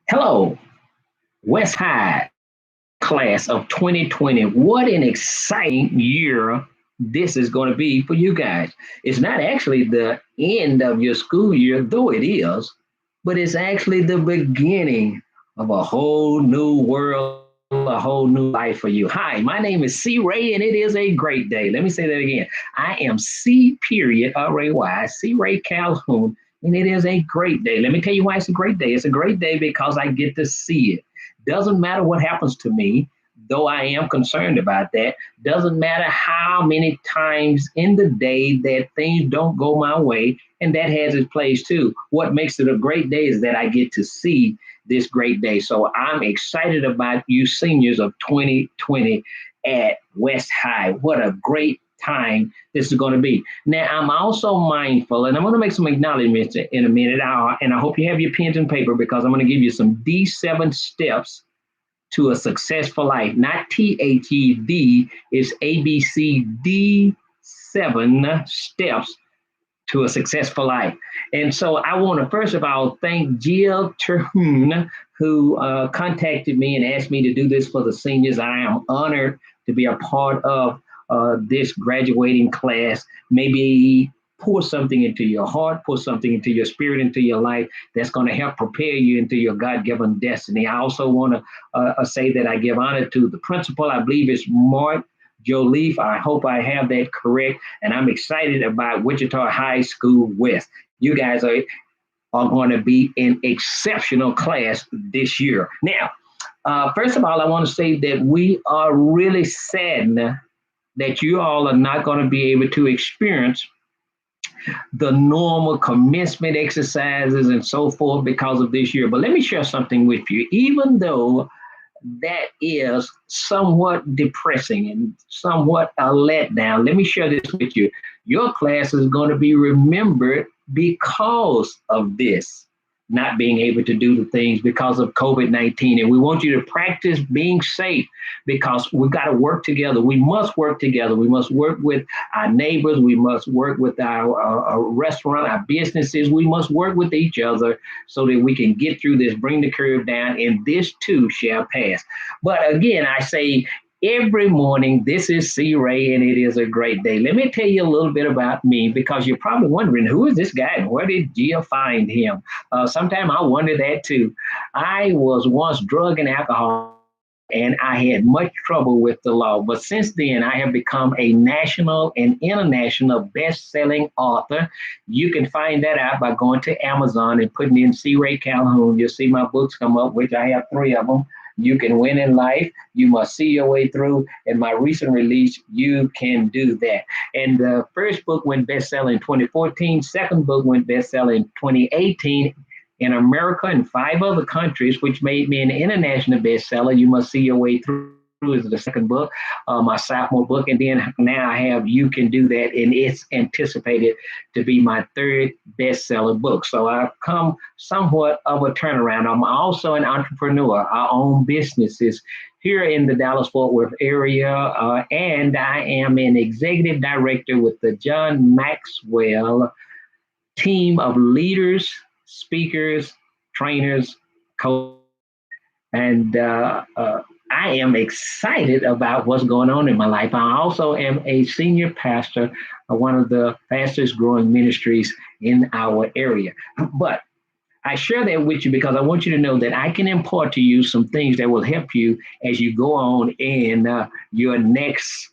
Hello, West High class of 2020. What an exciting year this is going to be for you guys. It's not actually the end of your school year, though it is, but it's actually the beginning of a whole new world, a whole new life for you. Hi, my name is C. Ray, and it is a great day. Let me say that again. I am C. Period R A Y C. Ray Calhoun, and it is a great day. Let me tell you why it's a great day. It's a great day because I get to see it. Doesn't matter what happens to me, though I am concerned about that. Doesn't matter how many times in the day that things don't go my way, and that has its place too. What makes it a great day is that I get to see this great day. So I'm excited about you seniors of 2020 at West High. What a great time this is going to be. Now, I'm also mindful, and I'm going to make some acknowledgments in a minute, and I hope you have your pens and paper because I'm going to give you some D7 steps to a successful life. Not THED, it's ABCD7 steps to a successful life. And so I want to first of all thank Jill Terhune, who contacted me and asked me to do this for the seniors. I am honored to be a part of this graduating class. Maybe pour something into your heart, pour something into your spirit, into your life that's going to help prepare you into your God given destiny. I also want to say that I give honor to the principal. I believe it's Mark Joliffe. I hope I have that correct. And I'm excited about Wichita High School West. You guys are going to be an exceptional class this year. Now, first of all, I want to say that we are really saddened that you all are not going to be able to experience the normal commencement exercises and so forth because of this year. But let me share something with you. Even though that is somewhat depressing and somewhat a letdown, let me share this with you. Your class is going to be remembered because of this not being able to do the things because of COVID-19. And we want you to practice being safe because we've got to work together. We must work together. We must work with our neighbors. We must work with our restaurant, our businesses. We must work with each other so that we can get through this, bring the curve down, and this too shall pass. But again, I say every morning, this is C. Ray, and it is a great day. Let me tell you a little bit about me because you're probably wondering who is this guy and where did Gia find him? Sometimes I wonder that too. I was once drug and alcohol and I had much trouble with the law. But since then, I have become a national and international best-selling author. You can find that out by going to Amazon and putting in C. Ray Calhoun. You'll see my books come up, which I have three of them. You can win in life. You must see your way through. And my recent release, You Can Do That. And the first book went bestseller in 2014. Second book went bestseller in 2018 in America and five other countries, which made me an international bestseller. You Must See Your Way Through is the second book, my sophomore book. And then now I have You Can Do That, and it's anticipated to be my third bestseller book. So I've come somewhat of a turnaround. I'm also an entrepreneur. I own businesses here in the Dallas Fort Worth area, and I am an executive director with the John Maxwell team of leaders, speakers, trainers, coaches. And I am excited about what's going on in my life. I also am a senior pastor of one of the fastest growing ministries in our area. But I share that with you because I want you to know that I can impart to you some things that will help you as you go on in your next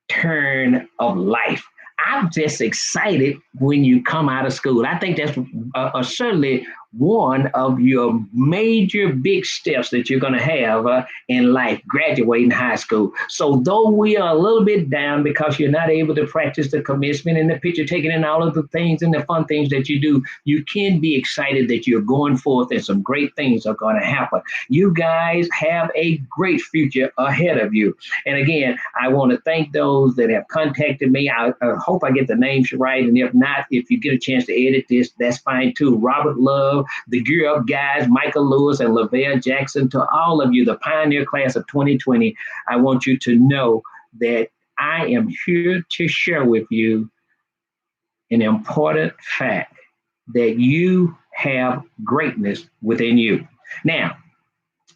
turn of life. I'm just excited when you come out of school. I think that's certainly one of your major big steps that you're going to have in life, graduating high school. So though we are a little bit down because you're not able to practice the commencement and the picture taking and all of the things and the fun things that you do, you can be excited that you're going forth and some great things are going to happen. You guys have a great future ahead of you. And again, I want to thank those that have contacted me. I hope I get the names right. And if not, if you get a chance to edit this, that's fine too. Robert Love, the Gear Up guys, Michael Lewis and Lavelle Jackson, to all of you, the Pioneer class of 2020, I want you to know that I am here to share with you an important fact that you have greatness within you. Now,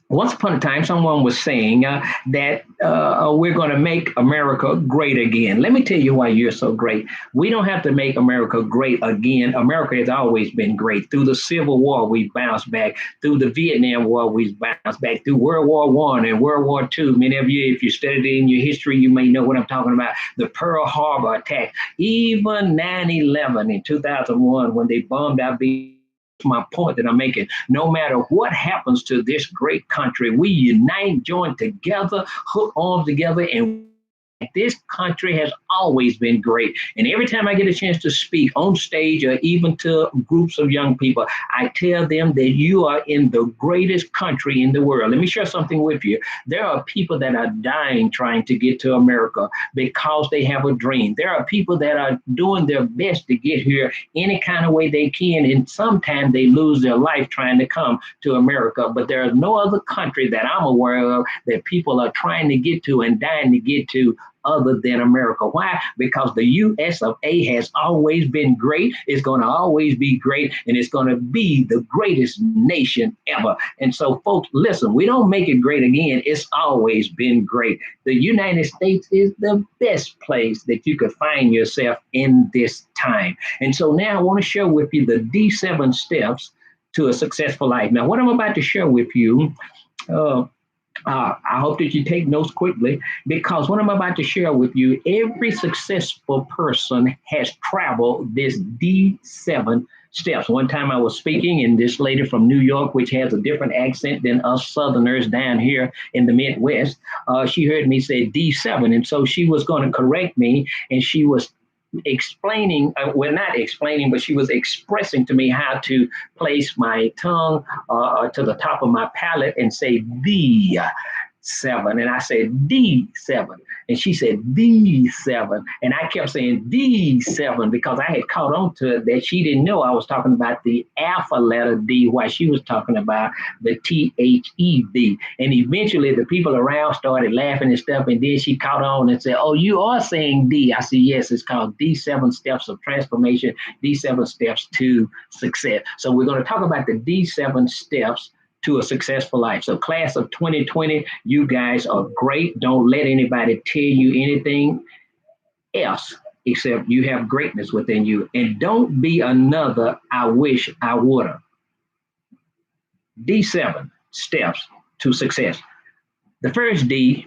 once upon a time, someone was saying that we're going to make America great again. Let me tell you why you're so great. We don't have to make America great again. America has always been great. Through the Civil War, we bounced back. Through the Vietnam War, we bounced back. Through World War One and World War II, many of you, if you studied it in your history, you may know what I'm talking about. The Pearl Harbor attack, even 9/11 in 2001, when they bombed our my point that I'm making. No matter what happens to this great country, we unite, join together, hook arms together, and this country has always been great. And every time I get a chance to speak on stage or even to groups of young people, I tell them that you are in the greatest country in the world. Let me share something with you. There are people that are dying trying to get to America because they have a dream. There are people that are doing their best to get here any kind of way they can. And sometimes they lose their life trying to come to America. But there is no other country that I'm aware of that people are trying to get to and dying to get to other than America. Why? Because the US of A has always been great. It's going to always be great, and it's going to be the greatest nation ever. And so, folks, listen, we don't make it great again. It's always been great. The United States is the best place that you could find yourself in this time. And so now I want to share with you the D7 steps to a successful life. Now, what I'm about to share with you, I hope that you take notes quickly, because what I'm about to share with you, every successful person has traveled this D7 steps. One time I was speaking, and this lady from New York, which has a different accent than us Southerners down here in the Midwest, she heard me say D7. And so she was going to correct me, and she was explaining, well, not explaining, but she was expressing to me how to place my tongue to the top of my palate and say the 7. And I said D7. And she said D7. And I kept saying D7 because I had caught on to it that she didn't know I was talking about the alpha letter D while she was talking about the THED. And eventually the people around started laughing and stuff. And then she caught on and said, "Oh, you are saying D." I said, "Yes, it's called D7 steps of transformation, D7 steps to success." So we're going to talk about the D7 steps to a successful life. So class of 2020, you guys are great. Don't let anybody tell you anything else except you have greatness within you. And don't be another "I wish I woulda." D7 steps to success. The first D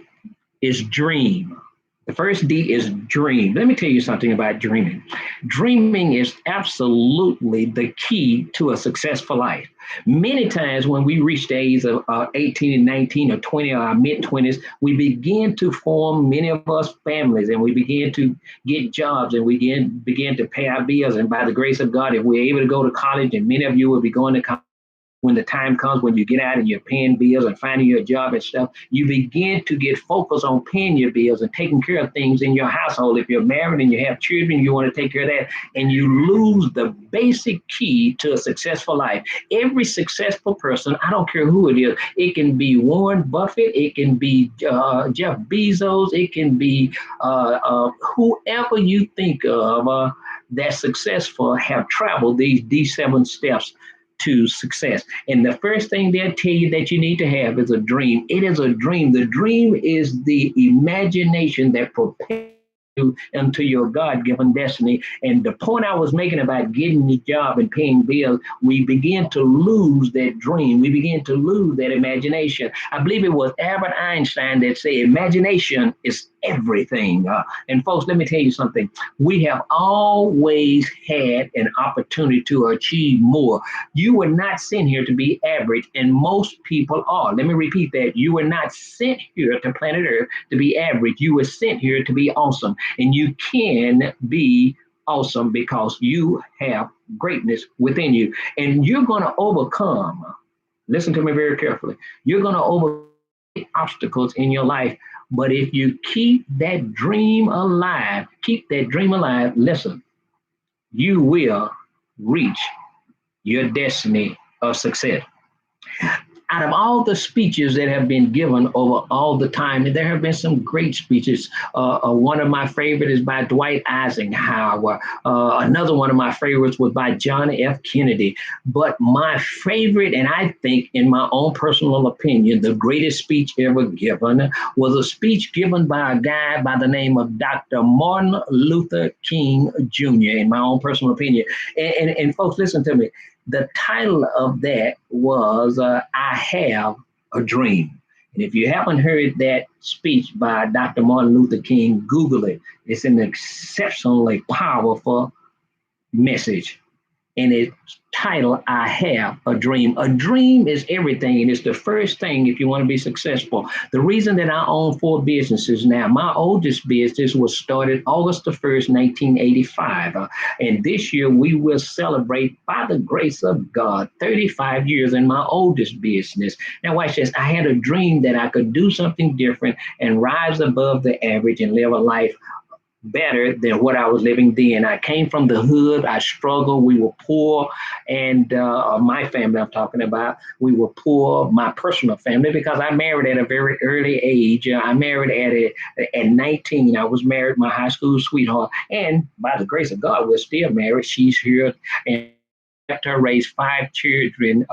is dream. The first D is dream. Let me tell you something about dreaming. Dreaming is absolutely the key to a successful life. Many times when we reach the age of 18 and 19 or 20 or our mid-20s, we begin to form, many of us, families, and we begin to get jobs, and we begin to pay our bills. And by the grace of God, if we're able to go to college, and many of you will be going to college, when the time comes when you get out and you're paying bills and finding your job and stuff, you begin to get focused on paying your bills and taking care of things in your household. If you're married and you have children, you want to take care of that, and you lose the basic key to a successful life. Every successful person, I don't care who it is, it can be Warren Buffett, it can be Jeff Bezos, it can be whoever you think of that's successful, have traveled these D7 steps to success. And the first thing they'll tell you that you need to have is a dream. It is a dream. The dream is the imagination that propels you into your God-given destiny. And the point I was making about getting the job and paying bills, we begin to lose that dream. We begin to lose that imagination. I believe it was Albert Einstein that said imagination is everything. And folks, let me tell you something. We have always had an opportunity to achieve more. You were not sent here to be average, and most people are. Let me repeat that. You were not sent here to planet Earth to be average. You were sent here to be awesome. And you can be awesome because you have greatness within you. And you're going to overcome, listen to me very carefully, you're going to overcome obstacles in your life. But if you keep that dream alive, listen, you will reach your destiny of success. out of all the speeches that have been given over all the time, and there have been some great speeches. One of my favorite is by Dwight Eisenhower. Another one of my favorites was by John F. Kennedy. But my favorite, and I think in my own personal opinion, the greatest speech ever given was a speech given by a guy by the name of Dr. Martin Luther King Jr., in my own personal opinion. And folks, listen to me. The title of that was I Have a Dream. And if you haven't heard that speech by Dr. Martin Luther King, Google it. It's an exceptionally powerful message. And it's titled, I Have a Dream. A dream is everything, and it's the first thing if you want to be successful. The reason that I own 4 businesses now, my oldest business was started August the 1st, 1985. And this year we will celebrate, by the grace of God, 35 years in my oldest business. Now watch this. I had a dream that I could do something different and rise above the average and live a life better than what I was living then. I came from the hood. I struggled. We were poor. And my family I'm talking about, we were poor, my personal family, because I married at a very early age. I married at 19. I was married, my high school sweetheart. And by the grace of God, we're still married. She's here. And after her raised 5 children,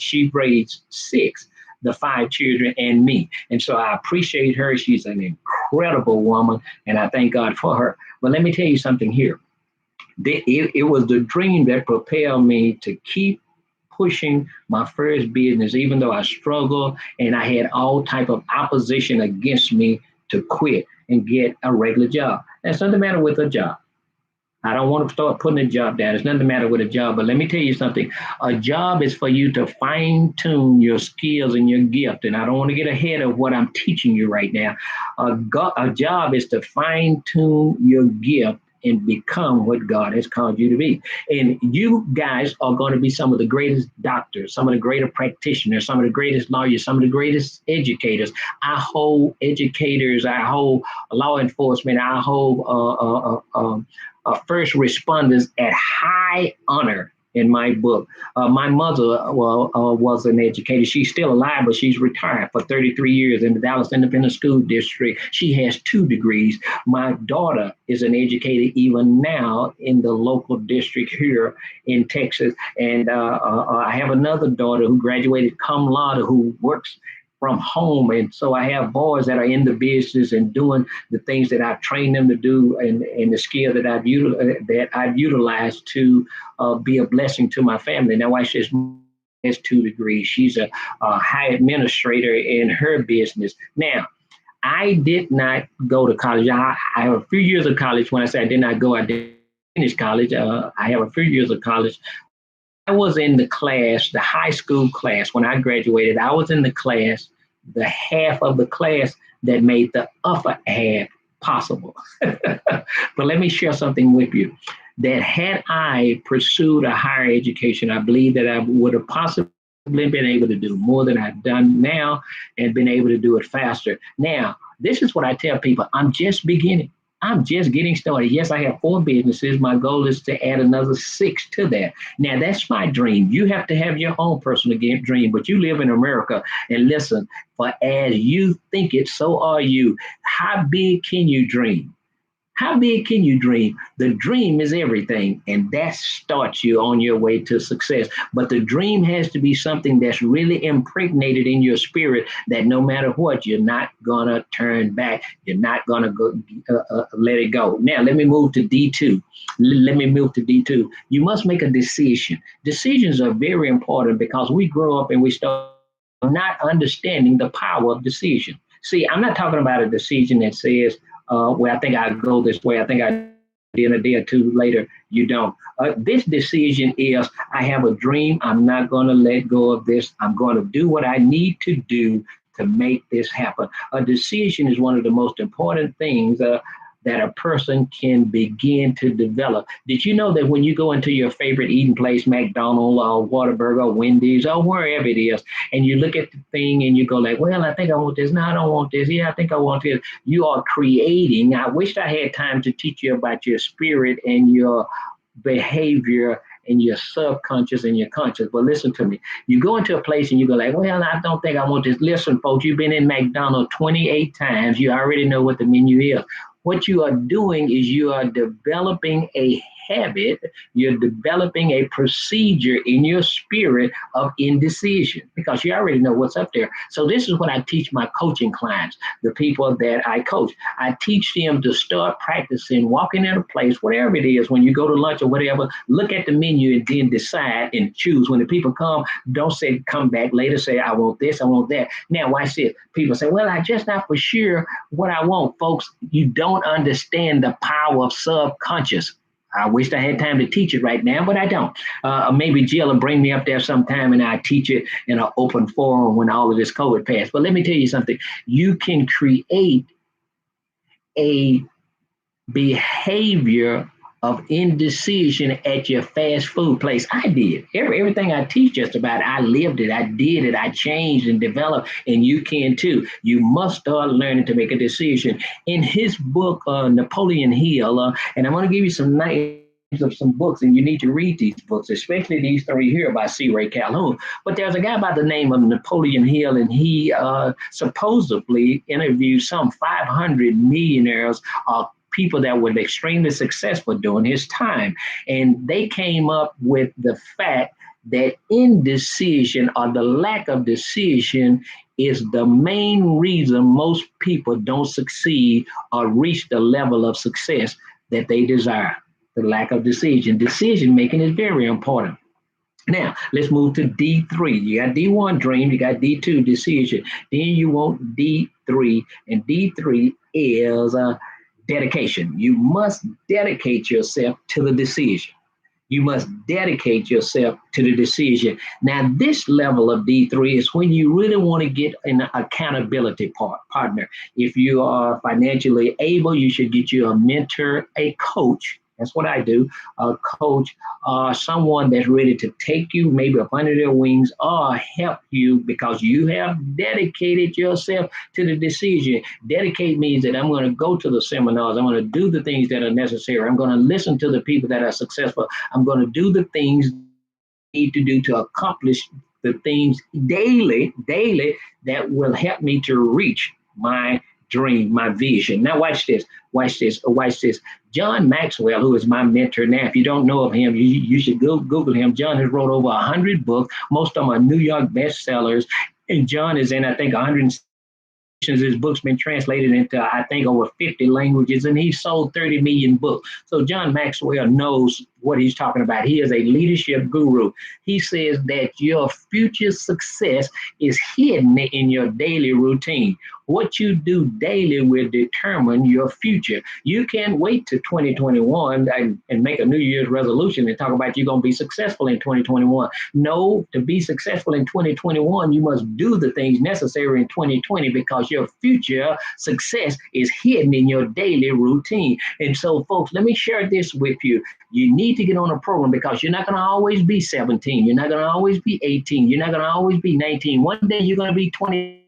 she raised 6. The 5 children and me. And so I appreciate her. She's an incredible woman, and I thank God for her. But let me tell you something here. It was the dream that propelled me to keep pushing my first business, even though I struggled and I had all type of opposition against me to quit and get a regular job. That's nothing the matter with a job. I don't want to start putting a job down. There's nothing the matter with a job. But let me tell you something. A job is for you to fine tune your skills and your gift. And I don't want to get ahead of what I'm teaching you right now. A job is to fine tune your gift and become what God has called you to be. And you guys are going to be some of the greatest doctors, some of the greatest practitioners, some of the greatest lawyers, some of the greatest educators. I hold educators, I hold law enforcement, I hold first responders at high honor in my book. My mother was an educator. She's still alive, but she's retired for 33 years in the Dallas Independent School District. She has 2 degrees. My daughter is an educator even now in the local district here in Texas. And I have another daughter who graduated cum laude who works from home. And so I have boys that are in the business and doing the things that I've trained them to do and the skill that I've utilized to be a blessing to my family. Now, why she has 2 degrees. She's a high administrator in her business. Now, I did not go to college. I have a few years of college. When I say I did not go, I did finish college. I have a few years of college. I was in the class, the high school class. When I graduated, I was in the class, the half of the class that made the upper half possible. But let me share something with you. That had I pursued a higher education, I believe that I would have possibly been able to do more than I've done now and been able to do it faster. Now, this is what I tell people. I'm just beginning. I'm just getting started. Yes, I have 4 businesses. My goal is to add another 6 to that. Now, that's my dream. You have to have your own personal dream, but you live in America. And listen, for as you think it, so are you. How big can you dream? How big can you dream? The dream is everything, and that starts you on your way to success. But the dream has to be something that's really impregnated in your spirit that no matter what, you're not going to turn back. You're not going to go let it go. Now, let me move to D2. You must make a decision. Decisions are very important because we grow up and we start not understanding the power of decision. See, I'm not talking about a decision that says, well, I think I go this way. I think I did a day or 2 later. You don't. This decision is, I have a dream. I'm not going to let go of this. I'm going to do what I need to do to make this happen. A decision is one of the most important things that a person can begin to develop. Did you know that when you go into your favorite eating place, McDonald's or Whataburger or Wendy's or wherever it is, and you look at the thing and you go like, well, I think I want this. No, I don't want this. Yeah, I think I want this. You are creating. I wish I had time to teach you about your spirit and your behavior and your subconscious and your conscious. But listen to me. You go into a place and you go like, well, I don't think I want this. Listen, folks, you've been in McDonald's 28 times. You already know what the menu is. What you are doing is you are developing a habit, you're developing a procedure in your spirit of indecision because you already know what's up there. So this is what I teach my coaching clients, the people that I coach. I teach them to start practicing walking in a place, whatever it is, when you go to lunch or whatever, look at the menu and then decide and choose. When the people come, don't say come back later, say I want this, I want that. Now watch this. People say, well, I just not for sure what I want. Folks, you don't understand the power of subconscious. I wish I had time to teach it right now, but I don't. Maybe Jill will bring me up there sometime and I teach it in an open forum when all of this COVID passed. But let me tell you something. You can create a behavior of indecision at your fast food place. I did. Everything I teach just about, I lived it, I did it, I changed and developed, and you can too. You must start learning to make a decision. In his book, Napoleon Hill, and I'm going to give you some names of some books, and you need to read these books, especially these three here by C. Ray Calhoun. But there's a guy by the name of Napoleon Hill, and he supposedly interviewed some 500 millionaires, people that were extremely successful during his time. And they came up with the fact that indecision or the lack of decision is the main reason most people don't succeed or reach the level of success that they desire. The lack of decision. Decision making is very important. Now, let's move to D3. You got D1, dream. You got D2, decision. Then you want D3. And D3 is dedication. You must dedicate yourself to the decision. You must dedicate yourself to the decision. Now, this level of D3 is when you really want to get an accountability partner. If you are financially able, you should get you a mentor, a coach. That's what I do. A coach, someone that's ready to take you maybe up under their wings or help you because you have dedicated yourself to the decision. Dedicate means that I'm going to go to the seminars. I'm going to do the things that are necessary. I'm going to listen to the people that are successful. I'm going to do the things I need to do to accomplish the things daily that will help me to reach my dream, my vision. Now watch this. John Maxwell, who is my mentor now, if you don't know of him, you should Google him. John has wrote over 100 books. Most of them are New York bestsellers. And John is in, I think, 100. His book's been translated into, I think, over 50 languages, and he sold 30 million books. So John Maxwell knows what he's talking about. He is a leadership guru. He says that your future success is hidden in your daily routine. What you do daily will determine your future. You can't wait to 2021 and make a New Year's resolution and talk about you're going to be successful in 2021. No, to be successful in 2021, you must do the things necessary in 2020 because your future success is hidden in your daily routine. And so, folks, let me share this with you. You need to get on a program because you're not going to always be 17. You're not going to always be 18. You're not going to always be 19. One day you're going to be 20.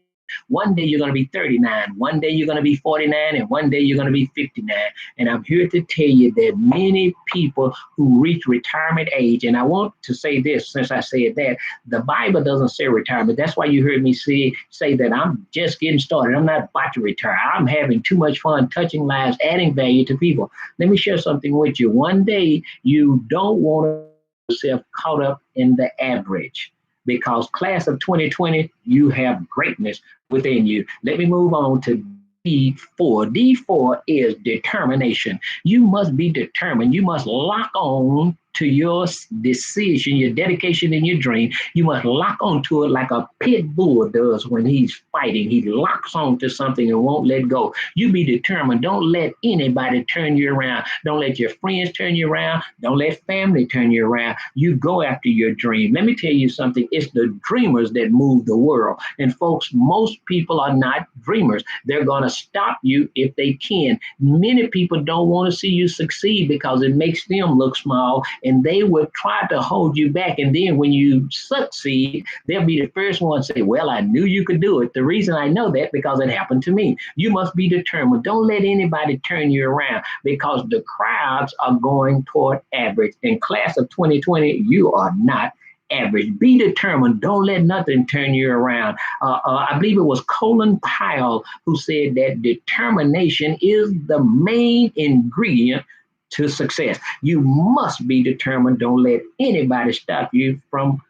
One day you're going to be 39. One day you're going to be 49. And one day you're going to be 59. And I'm here to tell you that many people who reach retirement age, and I want to say this since I said that, the Bible doesn't say retirement. That's why you heard me say that I'm just getting started. I'm not about to retire. I'm having too much fun touching lives, adding value to people. Let me share something with you. One day you don't want yourself caught up in the average. Because class of 2020, you have greatness within you. Let me move on to D4. D4 is determination. You must be determined. You must lock on to your decision, your dedication, and your dream. You must lock onto it like a pit bull does when he's fighting. He locks on to something and won't let go. You be determined. Don't let anybody turn you around. Don't let your friends turn you around. Don't let family turn you around. You go after your dream. Let me tell you something. It's the dreamers that move the world. And folks, most people are not dreamers. They're going to stop you if they can. Many people don't want to see you succeed because it makes them look small and they will try to hold you back. And then when you succeed, they'll be the first one to say, well, I knew you could do it. The reason I know that because it happened to me. You must be determined. Don't let anybody turn you around because the crowds are going toward average. In class of 2020, you are not average. Be determined. Don't let nothing turn you around. I believe it was Colin Powell who said that determination is the main ingredient to success. You must be determined. Don't let anybody stop you from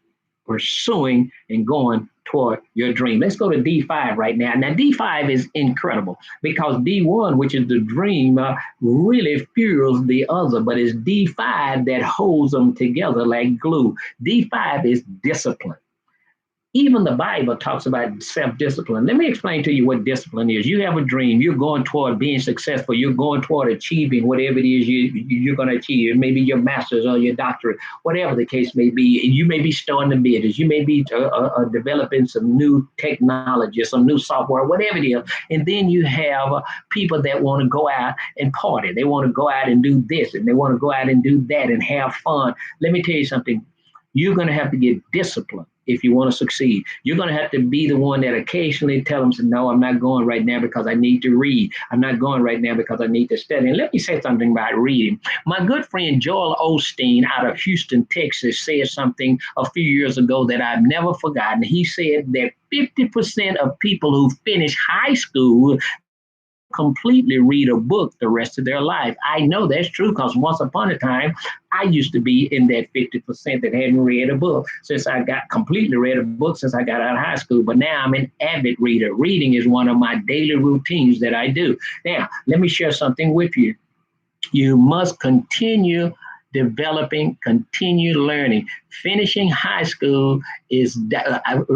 pursuing and going toward your dream. Let's go to D5 right now. Now, D5 is incredible because D1, which is the dream, really fuels the other, but it's D5 that holds them together like glue. D5 is discipline. Even the Bible talks about self-discipline. Let me explain to you what discipline is. You have a dream. You're going toward being successful. You're going toward achieving whatever it is you're going to achieve. Maybe your master's or your doctorate, whatever the case may be. You may be starting a business. You may be developing some new technology, some new software, whatever it is. And then you have people that want to go out and party. They want to go out and do this, and they want to go out and do that and have fun. Let me tell you something. You're going to have to get disciplined if you want to succeed. You're going to have to be the one that occasionally tell them, no, I'm not going right now because I need to read. I'm not going right now because I need to study. And let me say something about reading. My good friend Joel Osteen out of Houston, Texas, said something a few years ago that I've never forgotten. He said that 50% of people who finish high school completely read a book the rest of their life. I know that's true because once upon a time, I used to be in that 50% that hadn't read a book since I got completely read a book since I got out of high school. But now I'm an avid reader. Reading is one of my daily routines that I do. Now, let me share something with you. You must continue developing, continue learning. Finishing high school is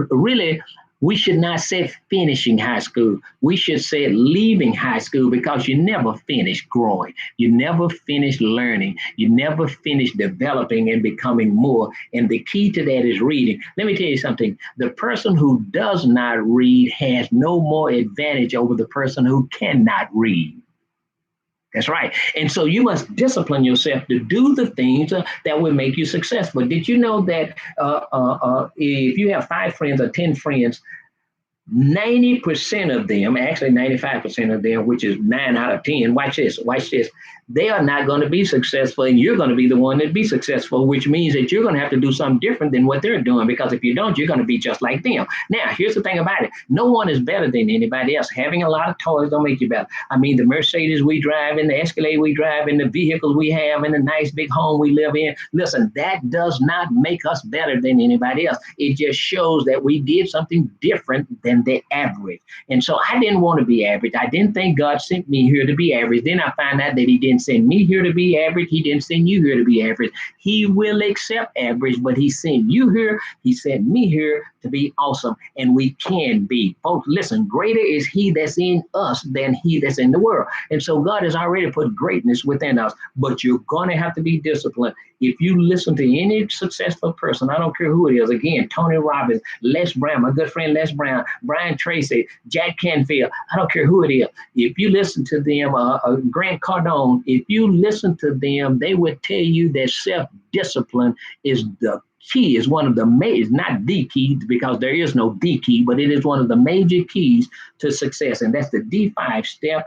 really, we should not say finishing high school. We should say leaving high school because you never finish growing. You never finish learning. You never finish developing and becoming more. And the key to that is reading. Let me tell you something. The person who does not read has no more advantage over the person who cannot read. That's right. And so you must discipline yourself to do the things that will make you successful. Did you know that if you have 5 friends or 10 friends, 90% of them, actually 95% of them, which is 9 out of 10, watch this, they are not going to be successful, and you're going to be the one that be successful, which means that you're going to have to do something different than what they're doing, because if you don't, you're going to be just like them. Now, here's the thing about it. No one is better than anybody else. Having a lot of toys don't make you better. I mean, the Mercedes we drive and the Escalade we drive and the vehicles we have and the nice big home we live in, listen, that does not make us better than anybody else. It just shows that we did something different than the average. And so I didn't want to be average. I didn't think God sent me here to be average. Then I found out that he didn't send me here to be average. He didn't send you here to be average. He will accept average, but he sent you here. He sent me here to be awesome. And we can be. Folks, listen, greater is he that's in us than he that's in the world. And so God has already put greatness within us, but you're going to have to be disciplined. If you listen to any successful person, I don't care who it is, again, Tony Robbins, Les Brown, my good friend Les Brown, Brian Tracy, Jack Canfield, I don't care who it is. If you listen to them, Grant Cardone, if you listen to them, they would tell you that self-discipline is the key, is one of the major, not the key, because there is no the key, but it is one of the major keys to success. And that's the D5 step.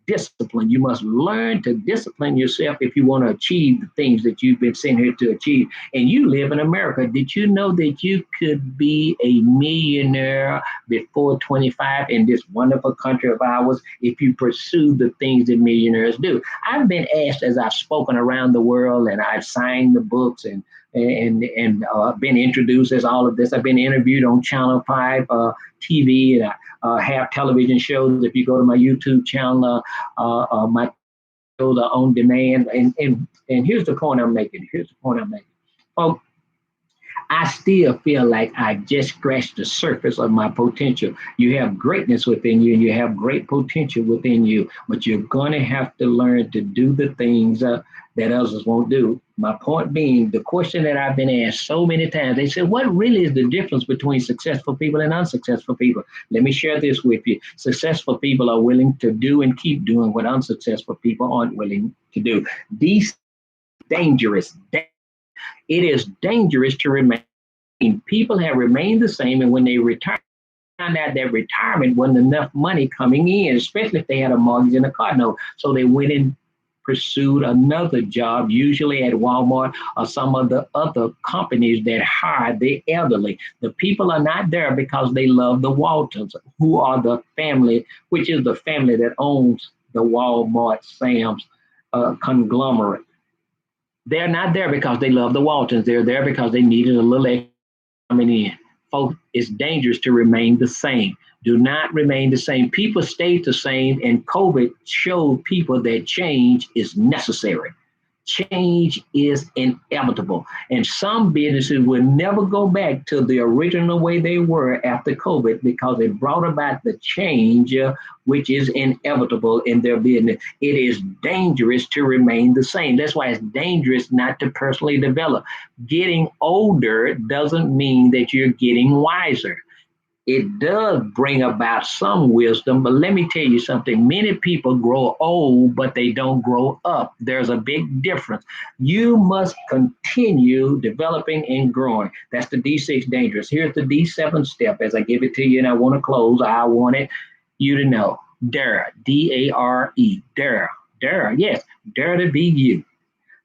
Discipline. You must learn to discipline yourself if you want to achieve the things that you've been sent here to achieve. And you live in America. Did you know that you could be a millionaire before 25 in this wonderful country of ours if you pursue the things that millionaires do? I've been asked as I've spoken around the world and I've signed the books and been introduced as all of this. I've been interviewed on Channel 5 TV, and I have television shows. If you go to my YouTube channel, my shows are on demand. And here's the point I'm making. Folks, I still feel like I just scratched the surface of my potential. You have greatness within you, and you have great potential within you, but you're going to have to learn to do the things that others won't do. My point being, the question that I've been asked so many times, they said, what really is the difference between successful people and unsuccessful people? Let me share this with you. Successful people are willing to do and keep doing what unsuccessful people aren't willing to do. These dangerous It is dangerous to remain. People have remained the same, and when they retire, found out that retirement wasn't enough money coming in, especially if they had a mortgage and a car note. So they went and pursued another job, usually at Walmart or some of the other companies that hire the elderly. The people are not there because they love the Waltons, who are the family, which is the family that owns the Walmart Sam's conglomerate. They're not there because they love the Waltons. They're there because they needed a little extra coming in. Folks, it's dangerous to remain the same. Do not remain the same. People stayed the same, and COVID showed people that change is necessary. Change is inevitable. And some businesses will never go back to the original way they were after COVID because it brought about the change, which is inevitable in their business. It is dangerous to remain the same. That's why it's dangerous not to personally develop. Getting older doesn't mean that you're getting wiser. It does bring about some wisdom, but let me tell you something. Many people grow old, but they don't grow up. There's a big difference. You must continue developing and growing. That's the D6 dangerous. Here's the D7 step. As I give it to you and I want to close, I wanted you to know. Dare, D-A-R-E, dare, dare, yes, dare to be you.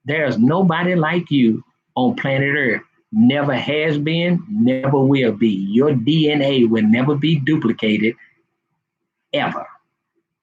There's nobody like you on planet Earth. Never has been, never will be. Your DNA will never be duplicated ever.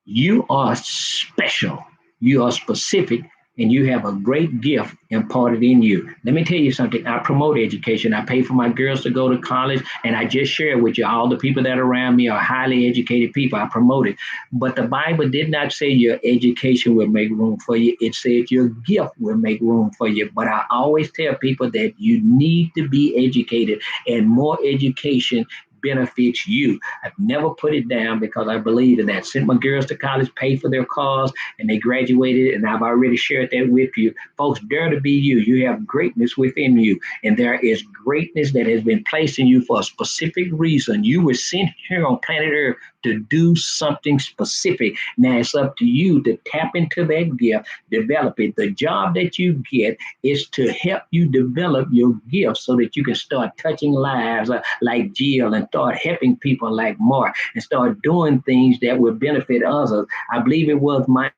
You are special. You are specific, and you have a great gift imparted in you. Let me tell you something. I promote education. I pay for my girls to go to college, and I just share with you all the people that are around me are highly educated people. I promote it. But the Bible did not say your education will make room for you. It said your gift will make room for you. But I always tell people that you need to be educated, and more education benefits you. I've never put it down because I believe in that. Sent my girls to college, paid for their cars, and they graduated, and I've already shared that with you. Folks, dare to be you. You have greatness within you, and there is greatness that has been placed in you for a specific reason. You were sent here on planet Earth to do something specific. Now it's up to you to tap into that gift, develop it. The job that you get is to help you develop your gift so that you can start touching lives like Jill, and start helping people like Mark, and start doing things that will benefit others. I believe it was one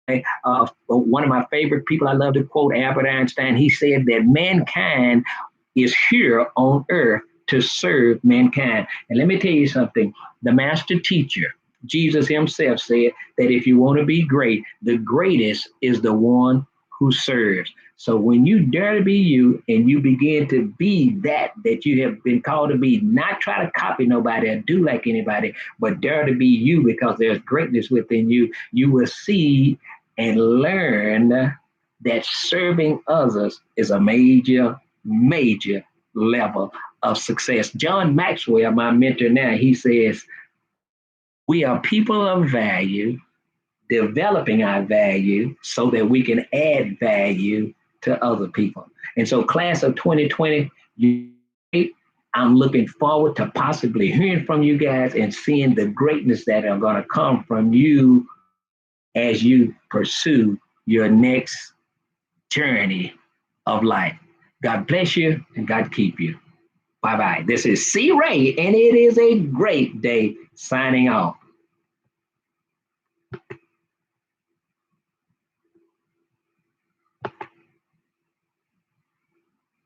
of my favorite people. I love to quote Albert Einstein. He said that mankind is here on earth to serve mankind. And let me tell you something. The master teacher, Jesus himself, said that if you want to be great, the greatest is the one who serves. So when you dare to be you and you begin to be that you have been called to be, not try to copy nobody or do like anybody, but dare to be you because there's greatness within you, you will see and learn that serving others is a major, major level of success. John Maxwell, my mentor now, he says, we are people of value, developing our value so that we can add value to other people. And so class of 2020, I'm looking forward to possibly hearing from you guys and seeing the greatness that are going to come from you as you pursue your next journey of life. God bless you and God keep you. Bye-bye. This is C. Ray, and it is a great day signing off.